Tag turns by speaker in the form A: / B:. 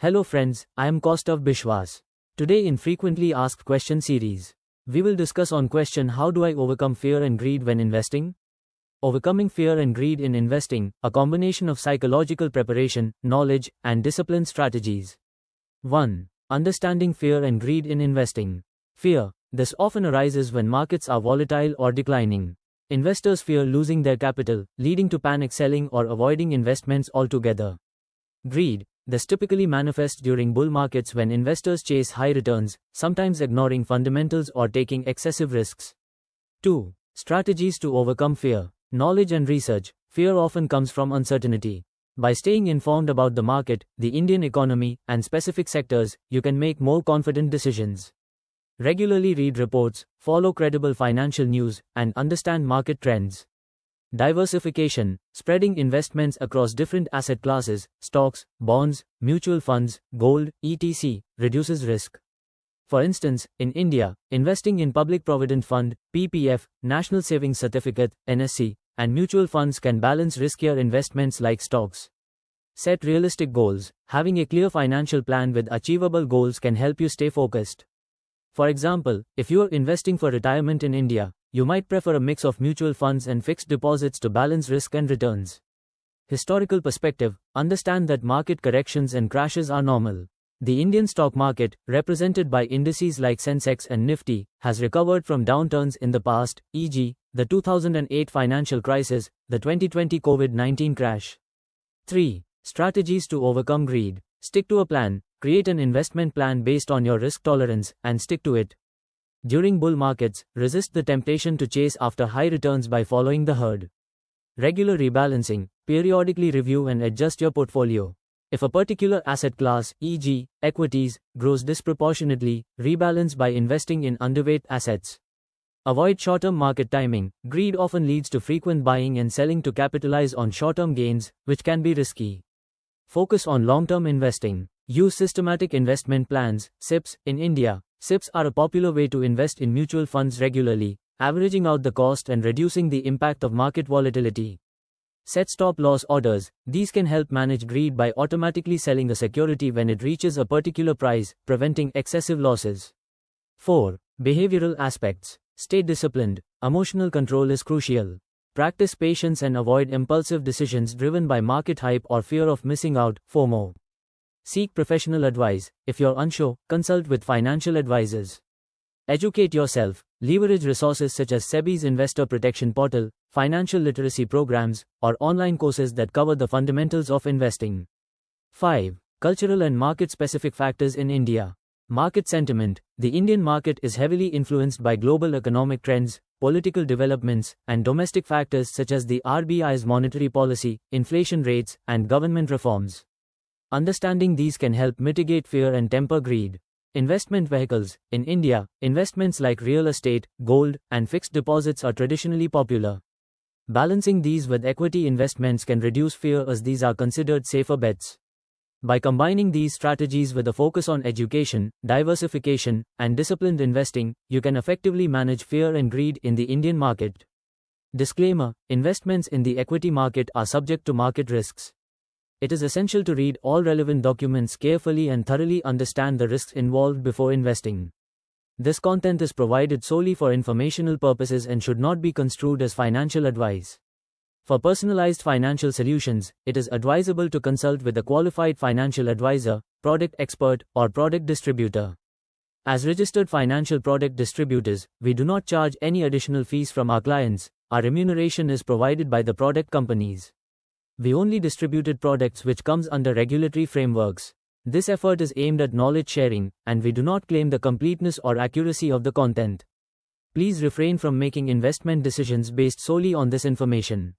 A: Hello friends, I am Kaustav Bishwas. Today in Frequently Asked Question series, we will discuss on question how do I overcome fear and greed when investing? Overcoming fear and greed in investing, a combination of psychological preparation, knowledge, and disciplined strategies. 1. Understanding fear and greed in investing. Fear. This often arises when markets are volatile or declining. Investors fear losing their capital, leading to panic selling or avoiding investments altogether. Greed. This typically manifests during bull markets when investors chase high returns, sometimes ignoring fundamentals or taking excessive risks. 2. Strategies to overcome fear. Knowledge and research. Fear often comes from uncertainty. By staying informed about the market, the Indian economy, and specific sectors, you can make more confident decisions. Regularly read reports, follow credible financial news, and understand market trends. Diversification. Spreading investments across different asset classes, stocks, bonds, mutual funds, gold, etc., reduces risk. For instance, in India, investing in Public Provident Fund, PPF, National Savings Certificate, NSC, and mutual funds can balance riskier investments like stocks. Set realistic goals. Having a clear financial plan with achievable goals can help you stay focused. For example, if you are investing for retirement in India, you might prefer a mix of mutual funds and fixed deposits to balance risk and returns. Historical perspective. Understand that market corrections and crashes are normal. The Indian stock market, represented by indices like Sensex and Nifty, has recovered from downturns in the past, e.g., the 2008 financial crisis, the 2020 COVID-19 crash. 3. Strategies to overcome greed. Stick to a plan. Create an investment plan based on your risk tolerance, and stick to it. During bull markets, resist the temptation to chase after high returns by following the herd. Regular rebalancing. Periodically review and adjust your portfolio. If a particular asset class, e.g., equities, grows disproportionately, rebalance by investing in underweight assets. Avoid short-term market timing. Greed often leads to frequent buying and selling to capitalize on short-term gains, which can be risky. Focus on long-term investing. Use systematic investment plans, SIPs, in India. SIPs are a popular way to invest in mutual funds regularly, averaging out the cost and reducing the impact of market volatility. Set stop-loss orders. These can help manage greed by automatically selling a security when it reaches a particular price, preventing excessive losses. 4. Behavioral aspects. Stay disciplined. Emotional control is crucial. Practice patience and avoid impulsive decisions driven by market hype or fear of missing out, FOMO. Seek professional advice. If you're unsure, consult with financial advisors. Educate yourself. Leverage resources such as SEBI's Investor Protection Portal, financial literacy programs, or online courses that cover the fundamentals of investing. 5. Cultural and market-specific factors in India. Market sentiment. The Indian market is heavily influenced by global economic trends, political developments, and domestic factors such as the RBI's monetary policy, inflation rates, and government reforms. Understanding these can help mitigate fear and temper greed. Investment vehicles. In India, investments like real estate, gold, and fixed deposits are traditionally popular. Balancing these with equity investments can reduce fear as these are considered safer bets. By combining these strategies with a focus on education, diversification, and disciplined investing, you can effectively manage fear and greed in the Indian market. Disclaimer: investments in the equity market are subject to market risks. It is essential to read all relevant documents carefully and thoroughly understand the risks involved before investing. This content is provided solely for informational purposes and should not be construed as financial advice. For personalized financial solutions, it is advisable to consult with a qualified financial advisor, product expert, or product distributor. As registered financial product distributors, we do not charge any additional fees from our clients. Our remuneration is provided by the product companies. We only distributed products which comes under regulatory frameworks. This effort is aimed at knowledge sharing, and we do not claim the completeness or accuracy of the content. Please refrain from making investment decisions based solely on this information.